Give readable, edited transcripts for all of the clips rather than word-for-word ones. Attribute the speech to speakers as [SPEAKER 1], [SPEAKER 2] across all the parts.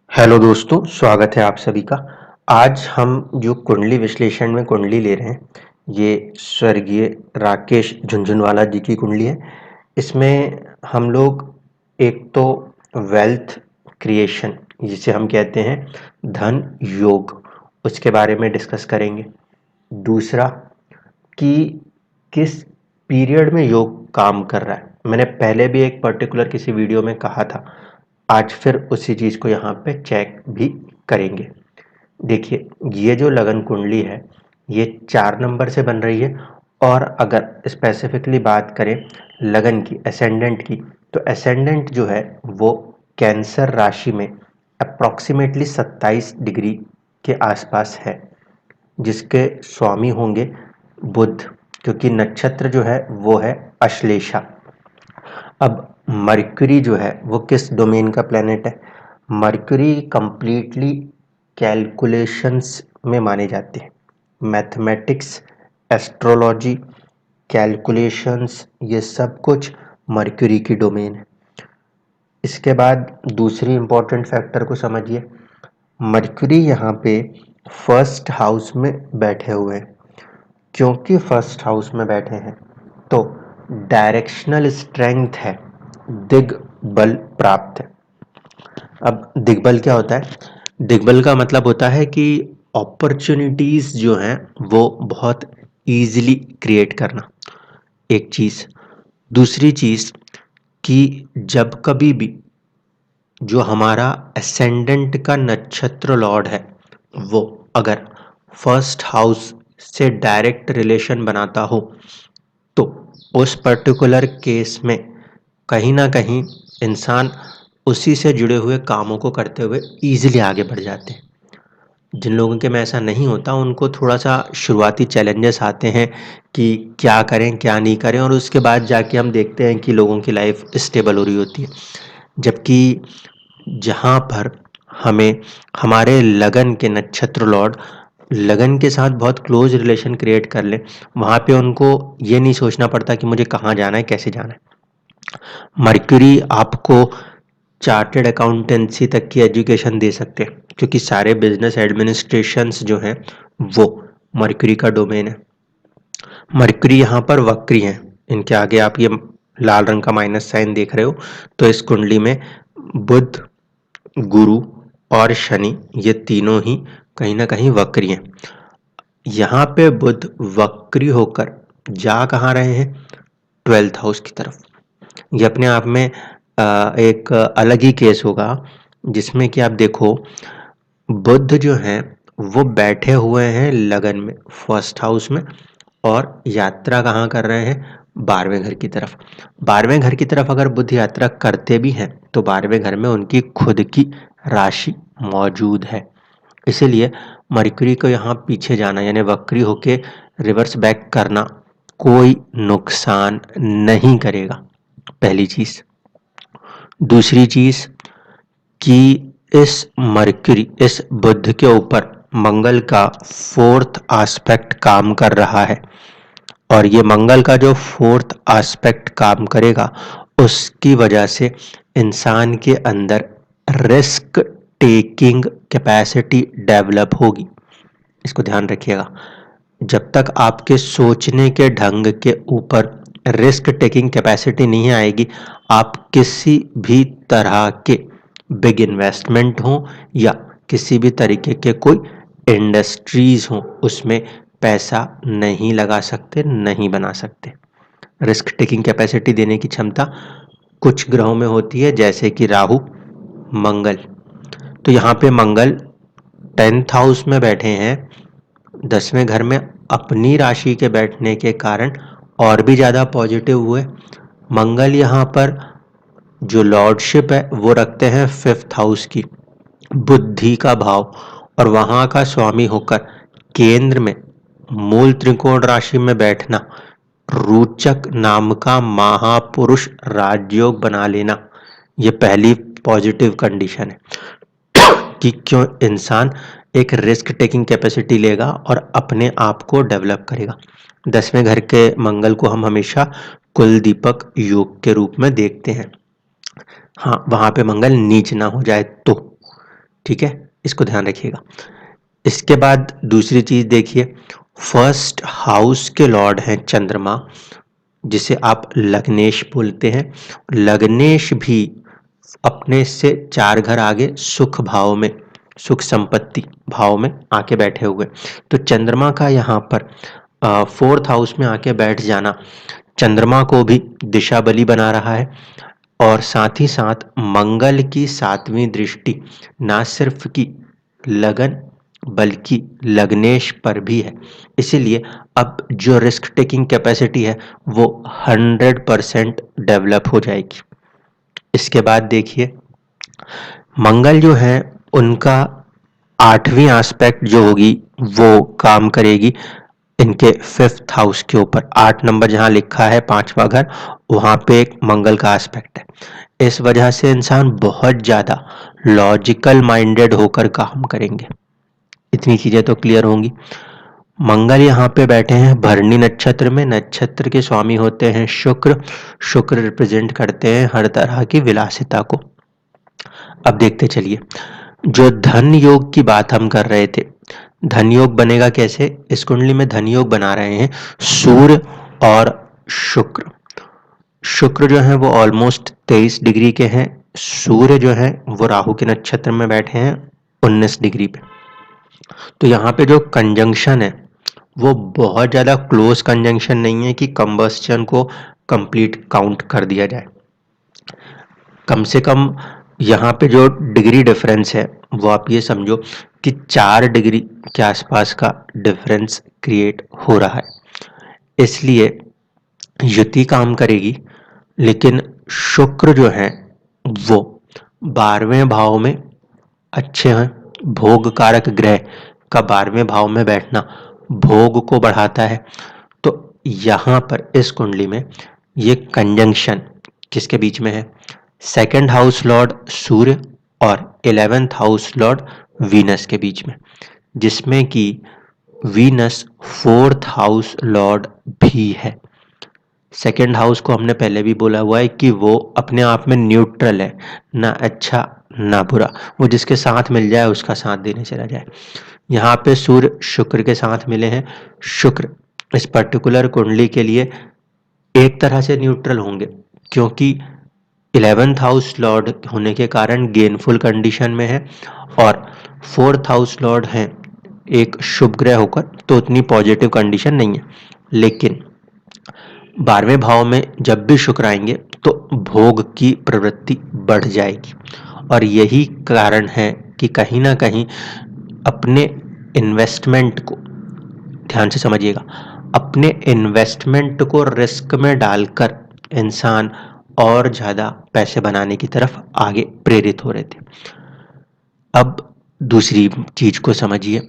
[SPEAKER 1] Hello दोस्तों, स्वागत है आप सभी का। आज हम जो कुंडली विश्लेषण में कुंडली ले रहे हैं, ये स्वर्गीय राकेश झुनझुनवाला जी की कुंडली है। इसमें हम लोग एक तो वेल्थ क्रिएशन, जिसे हम कहते हैं धन योग, उसके बारे में डिस्कस करेंगे। दूसरा कि किस पीरियड में योग काम कर रहा है। मैंने पहले भी एक पर्टिकुलर किसी वीडियो में कहा था, आज फिर उसी चीज को यहाँ पे चेक भी करेंगे। देखिए, ये जो लगन कुंडली है, ये 4 नंबर से बन रही है। और अगर स्पेसिफिकली बात करें लगन की, असेंडेंट की, तो असेंडेंट जो है वो कैंसर राशि में अप्रॉक्सीमेटली 27 डिग्री के आसपास है, जिसके स्वामी होंगे बुध, क्योंकि नक्षत्र जो है वो है अश्लेषा। अब मर्क्यूरी जो है वो किस डोमेन का प्लेनेट है? मर्क्यूरी कंप्लीटली कैलकुलेशंस में माने जाते हैं। मैथमेटिक्स, एस्ट्रोलॉजी, कैलकुलेशंस, ये सब कुछ मर्क्यूरी की डोमेन है। इसके बाद दूसरी इंपॉर्टेंट फैक्टर को समझिए। मर्क्यूरी यहाँ पे फर्स्ट हाउस में बैठे हुए हैं। क्योंकि फर्स्ट हाउस में बैठे हैं तो डायरेक्शनल स्ट्रेंथ है, दिग्बल प्राप्त है। अब दिग्बल क्या होता है? दिग्बल का मतलब होता है कि अपॉर्चुनिटीज जो हैं वो बहुत इजीली क्रिएट करना, एक चीज। दूसरी चीज कि जब कभी भी जो हमारा असेंडेंट का नक्षत्र लॉर्ड है वो अगर फर्स्ट हाउस से डायरेक्ट रिलेशन बनाता हो, तो उस पर्टिकुलर केस में कहीं ना कहीं इंसान उसी से जुड़े हुए कामों को करते हुए इजीली आगे बढ़ जाते हैं। जिन लोगों के में ऐसा नहीं होता, उनको थोड़ा सा शुरुआती चैलेंजेस आते हैं कि क्या करें क्या नहीं करें, और उसके बाद जाके हम देखते हैं कि लोगों की लाइफ स्टेबल हो रही होती है। जबकि जहाँ पर हमें हमारे लगन के नक्षत्र लॉर्ड लगन के साथ बहुत क्लोज रिलेशन क्रिएट कर ले, वहाँ पे उनको ये नहीं सोचना पड़ता कि मुझे कहाँ जाना है, कैसे जाना है। मर्क्यूरी आपको चार्टेड अकाउंटेंसी तक की एजुकेशन दे सकते हैं, क्योंकि सारे बिजनेस एडमिनिस्ट्रेशंस जो हैं वो मर्क्यूरी का डोमेन है। मर्क्यूरी यहाँ पर वक्री हैं। इनके आगे आप ये लाल रंग का माइनस साइन देख रहे हो, तो इस कुंडली में बुध, गुरु और शनि, ये तीनों ही कहीं ना कहीं वक्री हैं। यहाँ पे बुध वक्री होकर जा कहाँ रहे हैं? 12th हाउस की तरफ। ये अपने आप में एक अलग ही केस होगा, जिसमें कि आप देखो, बुध जो हैं वो बैठे हुए हैं लगन में, फर्स्ट हाउस में, और यात्रा कहाँ कर रहे हैं? 12वें घर की तरफ। 12वें घर की तरफ अगर बुध यात्रा करते भी हैं तो 12वें घर में उनकी खुद की राशि मौजूद है। इसीलिए मरकरी को यहाँ पीछे जाना, यानी वक्री होके रिवर्स बैक करना, कोई नुकसान नहीं करेगा, पहली चीज। दूसरी चीज कि इस बुध के ऊपर मंगल का 4th एस्पेक्ट काम कर रहा है, और ये मंगल का जो 4th एस्पेक्ट काम करेगा, उसकी वजह से इंसान के अंदर रिस्क टेकिंग कैपेसिटी डेवलप होगी। इसको ध्यान रखिएगा। जब तक आपके सोचने के ढंग के ऊपर रिस्क टेकिंग कैपेसिटी नहीं आएगी, आप किसी भी तरह के बिग इन्वेस्टमेंट हो या किसी भी तरीके के कोई इंडस्ट्रीज हो, उसमें पैसा नहीं लगा सकते, नहीं बना सकते। रिस्क टेकिंग कैपेसिटी देने की क्षमता कुछ ग्रहों में होती है, जैसे कि राहु, मंगल। तो यहाँ पे मंगल 10th हाउस में बैठे हैं, 10वें घर में अपनी राशि के बैठने के कारण और भी ज़्यादा पॉजिटिव हुए। मंगल यहाँ पर जो लॉर्डशिप है वो रखते हैं 5th हाउस की, बुद्धि का भाव, और वहाँ का स्वामी होकर केंद्र में मूल त्रिकोण राशि में बैठना, रोचक नाम का महापुरुष राजयोग बना लेना, ये पहली पॉजिटिव कंडीशन है कि क्यों इंसान एक रिस्क टेकिंग कैपेसिटी लेगा और अपने आप को डेवलप करेगा। 10वें घर के मंगल को हम हमेशा कुल दीपक योग के रूप में देखते हैं। हाँ, वहां पे मंगल नीच ना हो जाए तो, ठीक है, इसको ध्यान रखिएगा। इसके बाद दूसरी चीज देखिए, फर्स्ट हाउस के लॉर्ड हैं चंद्रमा, जिसे आप लग्नेश बोलते हैं। लग्नेश भी अपने से 4 घर आगे सुख भाव में, सुख संपत्ति भाव में आके बैठे हुए। तो चंद्रमा का यहाँ पर 4th हाउस में आके बैठ जाना चंद्रमा को भी दिशा बली बना रहा है, और साथ ही साथ मंगल की 7वीं दृष्टि ना सिर्फ की लगन बल्कि लग्नेश पर भी है। इसीलिए अब जो रिस्क टेकिंग कैपेसिटी है वो 100% डेवलप हो जाएगी। इसके बाद देखिए, मंगल जो है उनका 8वीं एस्पेक्ट जो होगी वो काम करेगी इनके 5th हाउस के ऊपर। 8 नंबर जहां लिखा है 5वां घर, वहां पे एक मंगल का एस्पेक्ट है। इस वजह से इंसान बहुत ज्यादा लॉजिकल माइंडेड होकर काम करेंगे। इतनी चीजें तो क्लियर होंगी। मंगल यहाँ पे बैठे हैं भरणी नक्षत्र में। नक्षत्र के स्वामी होते हैं शुक्र। शुक्र रिप्रेजेंट करते हैं हर तरह की विलासिता को। अब देखते चलिए, जो धन योग की बात हम कर रहे थे, धन योग बनेगा कैसे? इस कुंडली में धन योग बना रहे हैं सूर्य और शुक्र। शुक्र जो है वो ऑलमोस्ट 23 डिग्री के हैं। सूर्य जो है वो राहु के नक्षत्र में बैठे हैं 19 डिग्री पे। तो यहाँ पे जो कंजंक्शन है वो बहुत ज्यादा क्लोज कंजंक्शन नहीं है कि कंबस्शन को कंप्लीट काउंट कर दिया जाए। कम से कम यहाँ पे जो डिग्री डिफरेंस है वो आप ये समझो कि 4 डिग्री के आसपास का डिफरेंस क्रिएट हो रहा है। इसलिए युति काम करेगी, लेकिन शुक्र जो है वो 12वें भाव में अच्छे हैं। भोग कारक ग्रह का 12वें भाव में बैठना भोग को बढ़ाता है। तो यहाँ पर इस कुंडली में ये कंजंक्शन किसके बीच में है? 2nd हाउस लॉर्ड सूर्य और 11th हाउस लॉर्ड वीनस के बीच में, जिसमें कि वीनस 4th हाउस लॉर्ड भी है। 2nd हाउस को हमने पहले भी बोला हुआ है कि वो अपने आप में न्यूट्रल है, ना अच्छा ना बुरा, वो जिसके साथ मिल जाए उसका साथ देने चला जाए। यहाँ पे सूर्य शुक्र के साथ मिले हैं। शुक्र इस पर्टिकुलर कुंडली के लिए एक तरह से न्यूट्रल होंगे, क्योंकि 11th हाउस लॉर्ड होने के कारण गेनफुल कंडीशन में है, और 4th हाउस लॉर्ड हैं एक शुभ ग्रह होकर, तो उतनी पॉजिटिव कंडीशन नहीं है। लेकिन 12वें भाव में जब भी शुक्र आएंगे तो भोग की प्रवृत्ति बढ़ जाएगी, और यही कारण है कि कहीं ना कहीं अपने इन्वेस्टमेंट को ध्यान से समझिएगा, अपने इन्वेस्टमेंट को रिस्क में डालकर इंसान और ज्यादा पैसे बनाने की तरफ आगे प्रेरित हो रहे थे। अब दूसरी चीज को समझिए,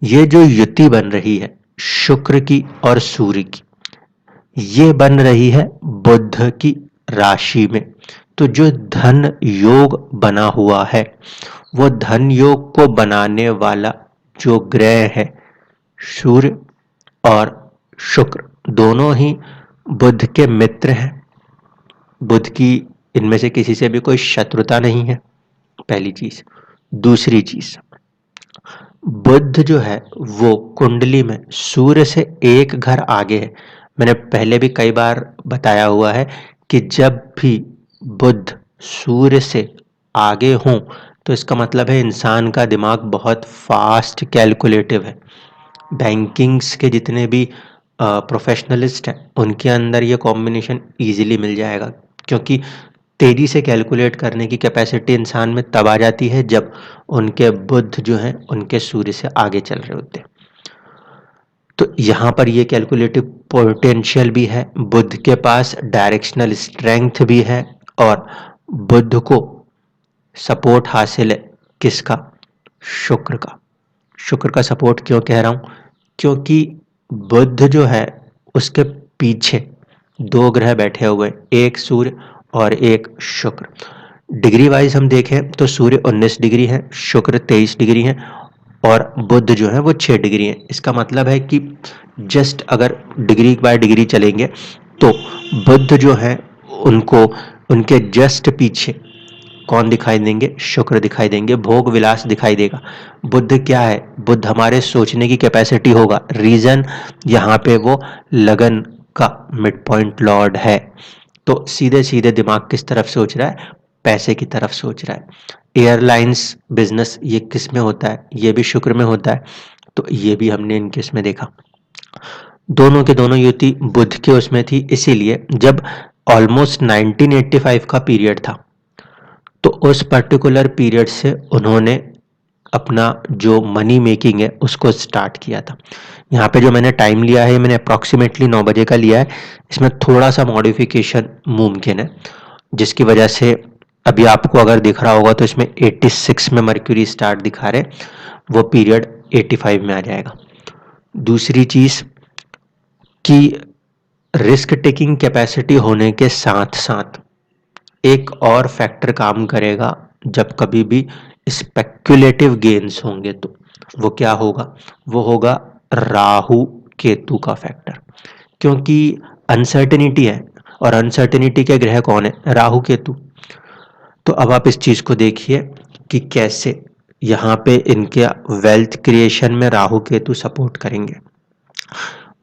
[SPEAKER 1] ये जो युति बन रही है शुक्र की और सूर्य की, ये बन रही है बुध की राशि में। तो जो धन योग बना हुआ है वो धन योग को बनाने वाला जो ग्रह है सूर्य और शुक्र दोनों ही बुध के मित्र हैं। बुध की इनमें से किसी से भी कोई शत्रुता नहीं है, पहली चीज। दूसरी चीज, बुध जो है वो कुंडली में सूर्य से एक घर आगे है। मैंने पहले भी कई बार बताया हुआ है कि जब भी बुध सूर्य से आगे हों तो इसका मतलब है इंसान का दिमाग बहुत फास्ट कैलकुलेटिव है। बैंकिंग्स के जितने भी प्रोफेशनलिस्ट हैं उनके अंदर ये कॉम्बिनेशन इजीली मिल जाएगा, क्योंकि तेजी से कैलकुलेट करने की कैपेसिटी इंसान में तब आ जाती है जब उनके बुध जो हैं उनके सूर्य से आगे चल रहे होते हैं। तो यहाँ पर ये कैलकुलेटिव पोटेंशियल भी है, बुध के पास डायरेक्शनल स्ट्रेंथ भी है, और बुध को सपोर्ट हासिल है किसका? शुक्र का। शुक्र का सपोर्ट क्यों कह रहा हूं? क्योंकि बुध जो है उसके पीछे 2 ग्रह बैठे हुए, एक सूर्य और एक शुक्र। डिग्री वाइज हम देखें तो सूर्य 19 डिग्री है, शुक्र 23 डिग्री है, और बुध जो है वो 6 डिग्री है। इसका मतलब है कि जस्ट अगर डिग्री बाय डिग्री चलेंगे तो बुध जो है उनको उनके जस्ट पीछे कौन दिखाई देंगे? शुक्र दिखाई देंगे, भोग विलास दिखाई देगा। बुध क्या है? बुध हमारे सोचने की कैपेसिटी होगा। रीजन यहाँ पे वो लगन का मिड पॉइंट लॉर्ड है, तो सीधे सीधे दिमाग किस तरफ सोच रहा है? पैसे की तरफ सोच रहा है। एयरलाइंस बिजनेस ये किस में होता है? ये भी शुक्र में होता है, तो ये भी हमने इनके इसमें देखा। दोनों के दोनों युति बुध के उसमें थी, इसीलिए जब ऑलमोस्ट 1985 का पीरियड था, तो उस पर्टिकुलर पीरियड से उन्होंने अपना जो मनी मेकिंग है उसको स्टार्ट किया था। यहाँ पे जो मैंने टाइम लिया है, मैंने अप्रॉक्सीमेटली 9 बजे का लिया है। इसमें थोड़ा सा मॉडिफिकेशन मुमकिन है, जिसकी वजह से अभी आपको अगर दिख रहा होगा तो इसमें 86 में मर्क्यूरी स्टार्ट दिखा रहे, वो पीरियड 85 में आ जाएगा। दूसरी चीज कि रिस्क टेकिंग कैपेसिटी होने के साथ साथ एक और फैक्टर काम करेगा। जब कभी भी स्पेक्युलेटिव गेन्स होंगे तो वो क्या होगा? वो होगा राहु केतु का फैक्टर, क्योंकि अनसर्टेनिटी है, और अनसर्टेनिटी के ग्रह कौन है? राहु केतु। तो अब आप इस चीज को देखिए कि कैसे यहाँ पे इनके वेल्थ क्रिएशन में राहु केतु सपोर्ट करेंगे।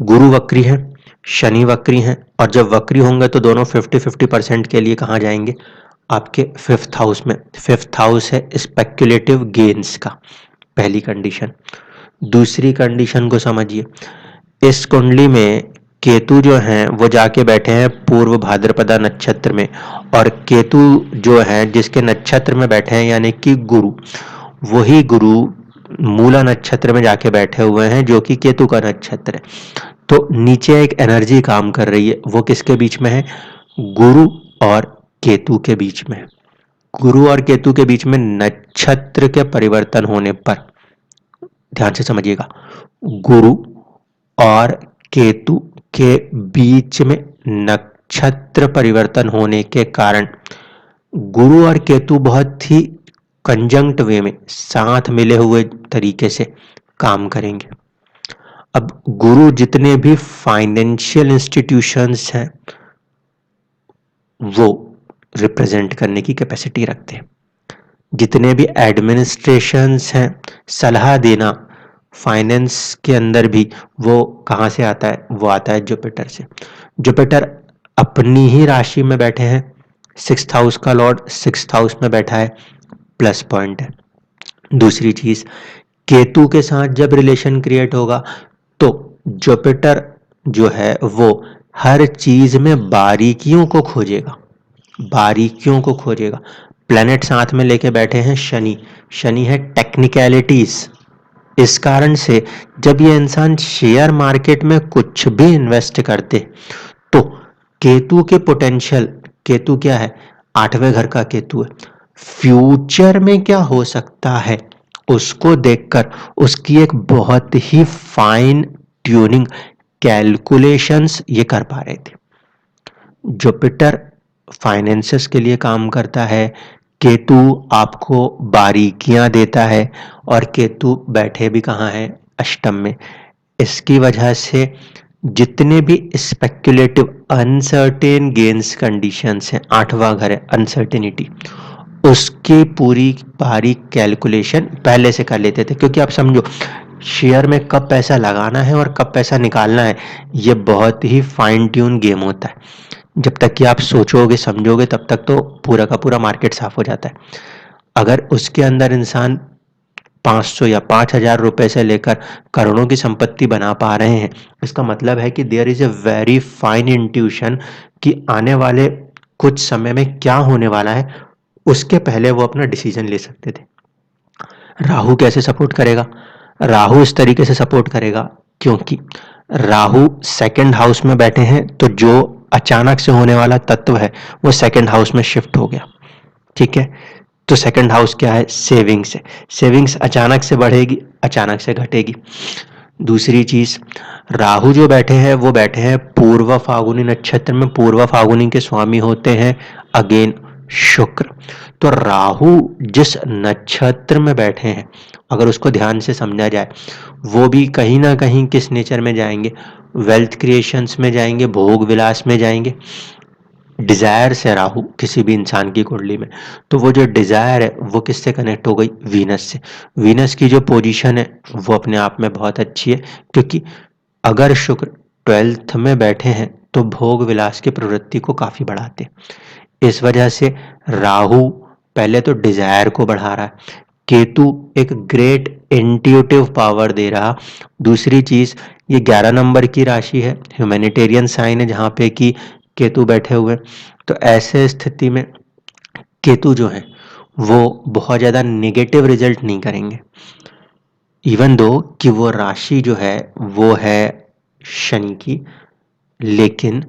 [SPEAKER 1] गुरु वक्री है, शनि वक्री हैं, और जब वक्री होंगे तो दोनों 50-50% के लिए कहाँ जाएंगे? आपके 5th हाउस में। 5th हाउस है स्पेक्युलेटिव गेन्स का, पहली कंडीशन। दूसरी कंडीशन को समझिए, इस कुंडली में केतु जो हैं वो जाके बैठे हैं पूर्व भाद्रपदा नक्षत्र में, और केतु जो है जिसके नक्षत्र में बैठे हैं यानी कि गुरु, वही गुरु मूला नक्षत्र में जाके बैठे हुए हैं जो कि केतु का नक्षत्र है। तो नीचे एक एनर्जी काम कर रही है, वो किसके बीच में है? गुरु और केतु के बीच में। गुरु और केतु के बीच में नक्षत्र के परिवर्तन होने पर, ध्यान से समझिएगा, गुरु और केतु के बीच में नक्षत्र परिवर्तन होने के कारण गुरु और केतु बहुत ही कंजंक्ट वे में, साथ मिले हुए तरीके से काम करेंगे। अब गुरु जितने भी फाइनेंशियल इंस्टीट्यूशंस हैं वो रिप्रेजेंट करने की कैपेसिटी रखते हैं। जितने भी एडमिनिस्ट्रेशंस हैं, सलाह देना फाइनेंस के अंदर भी, वो कहाँ से आता है? वो आता है जुपिटर से। जुपिटर अपनी ही राशि में बैठे हैं, 6th हाउस का लॉर्ड 6th हाउस में बैठा है, प्लस पॉइंट है। दूसरी चीज, केतु के साथ जब रिलेशन क्रिएट होगा तो जुपिटर जो है वो हर चीज में बारीकियों को खोजेगा, बारीकियों को खोजेगा। प्लैनेट साथ में लेके बैठे हैं शनि, शनि है टेक्निकलिटीज। इस कारण से जब ये इंसान शेयर मार्केट में कुछ भी इन्वेस्ट करते तो केतु के पोटेंशियल, केतु क्या है? 8वें घर का केतु है, फ्यूचर में क्या हो सकता है उसको देखकर उसकी एक बहुत ही फाइन ट्यूनिंग कैलकुलेशंस ये कर पा रहे थे। जुपिटर फाइनेंसेस के लिए काम करता है, केतु आपको बारीकियां देता है, और केतु बैठे भी कहाँ है? अष्टम में। इसकी वजह से जितने भी स्पेक्युलेटिव अनसर्टेन गेन्स कंडीशंस हैं, 8वां घर है अनसर्टेनिटी, उसकी पूरी बारीक कैलकुलेशन पहले से कर लेते थे। क्योंकि आप समझो, शेयर में कब पैसा लगाना है और कब पैसा निकालना है, ये बहुत ही फाइन ट्यून गेम होता है। जब तक कि आप सोचोगे समझोगे तब तक तो पूरा का पूरा मार्केट साफ हो जाता है। अगर उसके अंदर इंसान 500 या 5,000 रुपए से लेकर करोड़ों की संपत्ति बना पा रहे हैं, इसका मतलब है कि there is a very fine intuition कि आने वाले कुछ समय में क्या होने वाला है, उसके पहले वो अपना डिसीजन ले सकते थे। राहु कैसे सपोर्ट करेगा? राहु इस तरीके से सपोर्ट करेगा क्योंकि राहु 2nd हाउस में बैठे हैं, तो जो अचानक से होने वाला तत्व है वो 2nd हाउस में शिफ्ट हो गया। ठीक है, तो 2nd हाउस क्या है? सेविंग्स है। सेविंग्स अचानक से बढ़ेगी, अचानक से घटेगी। दूसरी चीज, राहु जो बैठे हैं वो बैठे हैं पूर्व फागुनी नक्षत्र में। पूर्व फागुनी के स्वामी होते हैं अगेन शुक्र। तो राहु जिस नक्षत्र में बैठे हैं, अगर उसको ध्यान से समझा जाए, वो भी कहीं ना कहीं किस नेचर में जाएंगे? वेल्थ क्रिएशंस में जाएंगे, भोग विलास में जाएंगे। डिजायर से राहु किसी भी इंसान की कुंडली में, तो वो जो डिजायर है वो किससे कनेक्ट हो गई, वीनस से। वीनस की जो पोजीशन है वो अपने आप में बहुत अच्छी है, क्योंकि अगर शुक्र 12th में बैठे हैं तो भोग विलास की प्रवृत्ति को काफी बढ़ाते हैं। इस वजह से राहु पहले तो डिजायर को बढ़ा रहा है, केतु एक ग्रेट इंट्यूटिव पावर दे रहा। दूसरी चीज, ये 11 नंबर की राशि है, ह्यूमैनिटेरियन साइन है जहां पे कि केतु बैठे हुए, तो ऐसे स्थिति में केतु जो है वो बहुत ज्यादा नेगेटिव रिजल्ट नहीं करेंगे। इवन दो कि वो राशि जो है वो है शनि की, लेकिन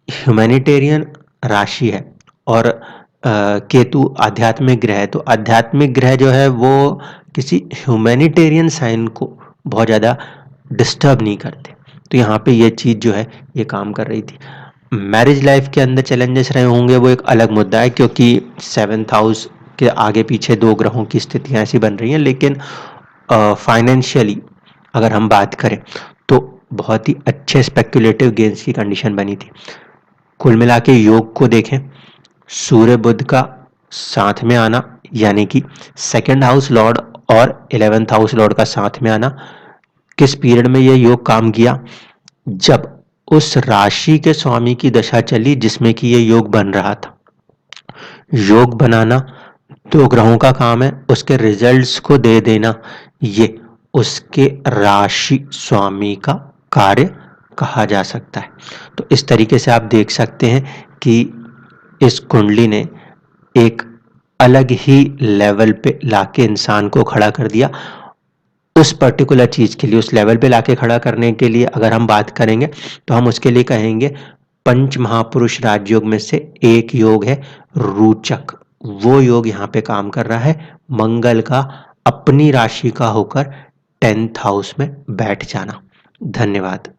[SPEAKER 1] ह्यूमैनिटेरियन राशि है और केतु आध्यात्मिक ग्रह है, तो आध्यात्मिक ग्रह जो है वो किसी ह्यूमैनिटेरियन साइन को बहुत ज़्यादा डिस्टर्ब नहीं करते। तो यहाँ पे ये चीज़ जो है ये काम कर रही थी। मैरिज लाइफ के अंदर चैलेंजेस रहे होंगे वो एक अलग मुद्दा है, क्योंकि 7th हाउस के आगे पीछे दो ग्रहों की स्थितियाँ ऐसी बन रही हैं, लेकिन फाइनेंशियली अगर हम बात करें तो बहुत ही अच्छे स्पेक्युलेटिव गेन्स की कंडीशन बनी थी। कुल मिला के योग को देखें, सूर्य बुध का साथ में आना, यानी कि 2nd हाउस लॉर्ड और 11th हाउस लॉर्ड का साथ में आना, किस पीरियड में यह योग काम किया, जब उस राशि के स्वामी की दशा चली जिसमें कि यह योग बन रहा था। योग बनाना दो ग्रहों का काम है, उसके रिजल्ट्स को दे देना ये उसके राशि स्वामी का कार्य कहा जा सकता है। तो इस तरीके से आप देख सकते हैं कि इस कुंडली ने एक अलग ही लेवल पे लाके इंसान को खड़ा कर दिया। उस पर्टिकुलर चीज के लिए, उस लेवल पे लाके खड़ा करने के लिए अगर हम बात करेंगे तो हम उसके लिए कहेंगे पंच महापुरुष राजयोग में से एक योग है रोचक। वो योग यहाँ पे काम कर रहा है, मंगल का अपनी राशि का होकर 10th हाउस में बैठ जाना। धन्यवाद।